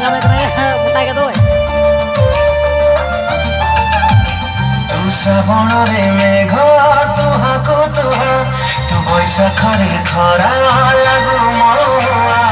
दुनिया में इतने बुता के दो तू श्रावण रे मेघ तुहा को तुहा तू बैशाख रे खरा लागू महुआ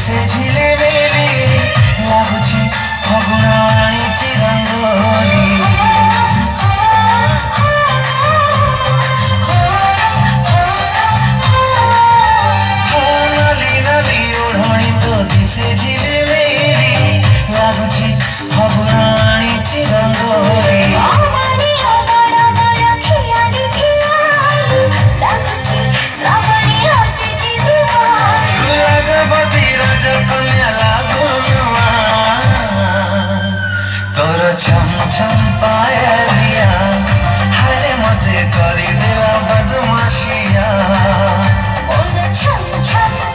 दिसे झिले मेली लागुची फगुणाणीची रंगोली नली नली ओढणी तो दिसे झिले मेली लागुची फगुणाणीची रंगोली छम छम पायलिया हरे मते करी दिला बदमाशिया छम छम